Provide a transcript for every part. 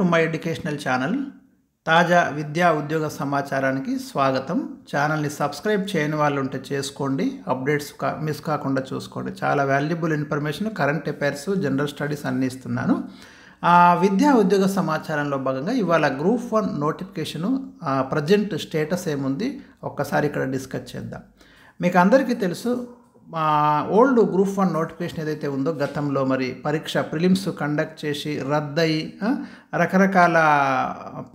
To my educational channel. తాజా విద్యా ఉద్యోగ సమాచారానికి స్వాగతం. ఛానల్ని సబ్స్క్రైబ్ చేయని వాళ్ళు ఉంటే చేసుకోండి, అప్డేట్స్ మిస్ కాకుండా చూసుకోండి. చాలా valuable information, current affairs, general studies అన్నీ ఇస్తున్నాను. విద్యా ఉద్యోగ సమాచారంలో భాగంగా ఇవాళ గ్రూప్ 1 నోటిఫికేషను ప్రజెంట్ స్టేటస్ ఏముంది ఒక్కసారి ఇక్కడ డిస్కస్ చేద్దాం. మీకు అందరికీ తెలుసు, ఓల్డ్ గ్రూప్ 1 నోటిఫికేషన్ ఏదైతే ఉందో గతంలో మరి పరీక్ష ప్రిలిమ్స్ కండక్ట్ చేసి రద్దయి రకరకాల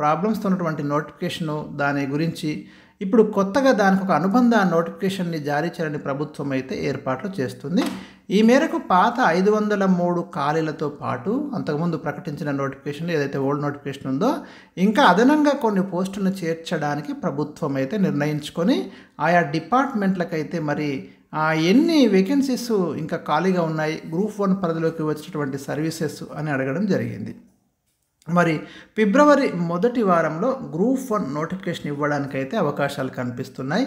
ప్రాబ్లమ్స్తో ఉన్నటువంటి నోటిఫికేషను, దాని గురించి ఇప్పుడు కొత్తగా దానికి ఒక అనుబంధ నోటిఫికేషన్ని జారీ చేయాలని ప్రభుత్వం అయితే ఏర్పాట్లు చేస్తుంది. ఈ మేరకు పాత 503 ఖాళీలతో పాటు అంతకుముందు ప్రకటించిన నోటిఫికేషన్ ఏదైతే ఓల్డ్ నోటిఫికేషన్ ఉందో ఇంకా అదనంగా కొన్ని పోస్టులను చేర్చడానికి ప్రభుత్వం అయితే నిర్ణయించుకొని ఆయా డిపార్ట్మెంట్లకైతే మరి ఎన్ని వేకెన్సీస్ ఇంకా ఖాళీగా ఉన్నాయి, గ్రూప్ 1 పరిధిలోకి వచ్చినటువంటి సర్వీసెస్ అని అడగడం జరిగింది. మరి ఫిబ్రవరి మొదటి వారంలో గ్రూప్ 1 నోటిఫికేషన్ ఇవ్వడానికైతే అవకాశాలు కనిపిస్తున్నాయి.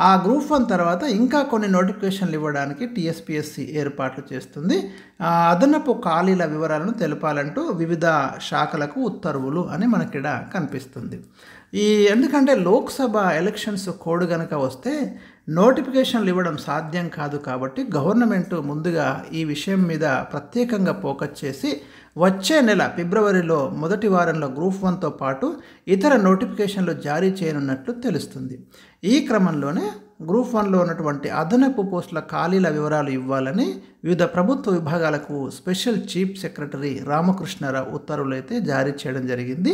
ఆ గ్రూప్ 1 తర్వాత ఇంకా కొన్ని నోటిఫికేషన్లు ఇవ్వడానికి టీఎస్పీఎస్సీ ఏర్పాట్లు చేస్తుంది. అదనపు ఖాళీల వివరాలను తెలపాలంటూ వివిధ శాఖలకు ఉత్తర్వులు అని మనకిడ కనిపిస్తుంది. ఎందుకంటే లోక్సభ ఎలక్షన్స్ కోడ్ కనుక వస్తే నోటిఫికేషన్లు ఇవ్వడం సాధ్యం కాదు. కాబట్టి గవర్నమెంట్ ముందుగా ఈ విషయం మీద ప్రత్యేకంగా ఫోకస్ చేసి వచ్చే నెల ఫిబ్రవరిలో మొదటి వారంలో గ్రూప్ 1తో పాటు ఇతర నోటిఫికేషన్లు జారీ చేయనున్నట్లు తెలుస్తుంది. ఈ క్రమంలోనే గ్రూప్ 1లో ఉన్నటువంటి అదనపు పోస్టుల ఖాళీల వివరాలు ఇవ్వాలని వివిధ ప్రభుత్వ విభాగాలకు స్పెషల్ చీఫ్ సెక్రటరీ రామకృష్ణారావు ఉత్తర్వులు అయితే జారీ చేయడం జరిగింది.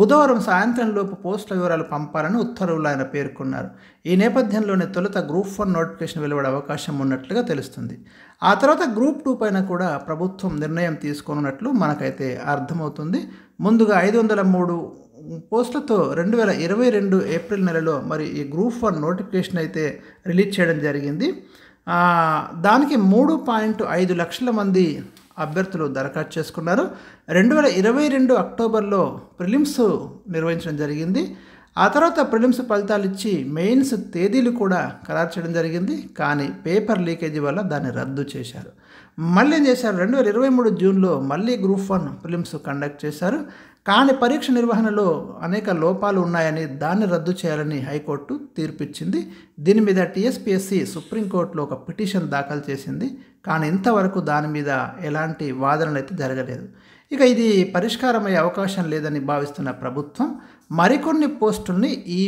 బుధవారం సాయంత్రంలోపు పోస్టుల వివరాలు పంపాలని ఉత్తర్వులు ఆయన పేర్కొన్నారు. ఈ నేపథ్యంలోనే తొలుత గ్రూప్ 1 నోటిఫికేషన్ వెలువడే అవకాశం ఉన్నట్లుగా తెలుస్తుంది. ఆ తర్వాత గ్రూప్ 2 పైన కూడా ప్రభుత్వం నిర్ణయం తీసుకోనున్నట్లు మనకైతే అర్థమవుతుంది. ముందుగా 503 పోస్టులతో 2022 ఏప్రిల్ నెలలో మరి ఈ గ్రూప్ 1 నోటిఫికేషన్ అయితే రిలీజ్ చేయడం జరిగింది. దానికి 3.5 లక్షల మంది అభ్యర్థులు దరఖాస్తు చేసుకున్నారు. 2022 అక్టోబర్లో ప్రిలిమ్స్ నిర్వహించడం జరిగింది. ఆ తర్వాత ప్రిలిమ్స్ ఫలితాలు ఇచ్చి మెయిన్స్ తేదీలు కూడా ఖరారు చేయడం జరిగింది. కానీ పేపర్ లీకేజీ వల్ల దాన్ని రద్దు చేశారు. మళ్ళీ ఏం చేశారు, 2023 జూన్లో మళ్ళీ గ్రూప్ 1 ప్రిలిమ్స్ కండక్ట్ చేశారు. కానీ పరీక్ష నిర్వహణలో అనేక లోపాలు ఉన్నాయని దాన్ని రద్దు చేయాలని హైకోర్టు తీర్పిచ్చింది. దీని మీద టీఎస్పీఎస్సీ సుప్రీంకోర్టులో ఒక పిటిషన్ దాఖలు చేసింది. కానీ ఇంతవరకు దాని మీద ఎలాంటి వాదనలు అయితే జరగలేదు. ఇక ఇది పరిష్కారమయ్యే అవకాశం లేదని భావిస్తున్న ప్రభుత్వం మరికొన్ని పోస్టుల్ని ఈ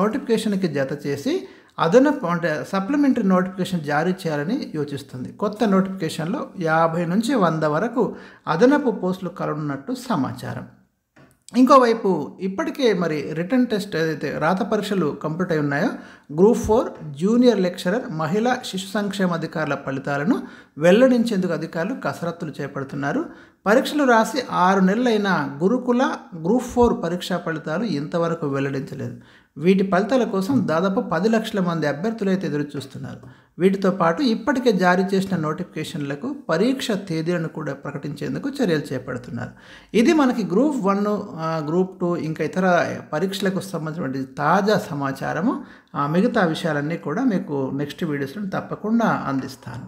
నోటిఫికేషన్కి జత చేసి అదనపు అంటే సప్లిమెంటరీ నోటిఫికేషన్ జారీ చేయాలని యోచిస్తుంది. కొత్త నోటిఫికేషన్లో 50 నుంచి 100 వరకు అదనపు పోస్టులు కలనున్నట్టు సమాచారం. ఇంకోవైపు ఇప్పటికే మరి రిటర్న్ టెస్ట్ ఏదైతే రాత పరీక్షలు కంప్లీట్ అయి ఉన్నాయో గ్రూప్ 4 జూనియర్ లెక్చరర్ మహిళా శిశు సంక్షేమ అధికారుల ఫలితాలను వెల్లడించేందుకు అధికారులు కసరత్తులు చేపడుతున్నారు. పరీక్షలు రాసి 6 నెలలైన గురుకుల గ్రూప్ 4 పరీక్షా ఫలితాలు ఇంతవరకు వెల్లడించలేదు. వీటి ఫలితాల కోసం దాదాపు 10 లక్షల మంది అభ్యర్థులు అయితే ఎదురు చూస్తున్నారు. వీటితో పాటు ఇప్పటికే జారీ చేసిన నోటిఫికేషన్లకు పరీక్ష తేదీలను కూడా ప్రకటించేందుకు చర్యలు చేపడుతున్నారు. ఇది మనకి గ్రూప్ 1, గ్రూప్ 2 ఇంకా ఇతర పరీక్షలకు సంబంధించిన తాజా సమాచారము. మిగతా విషయాలన్నీ కూడా మీకు నెక్స్ట్ వీడియోస్లో తప్పకుండా అందిస్తాను.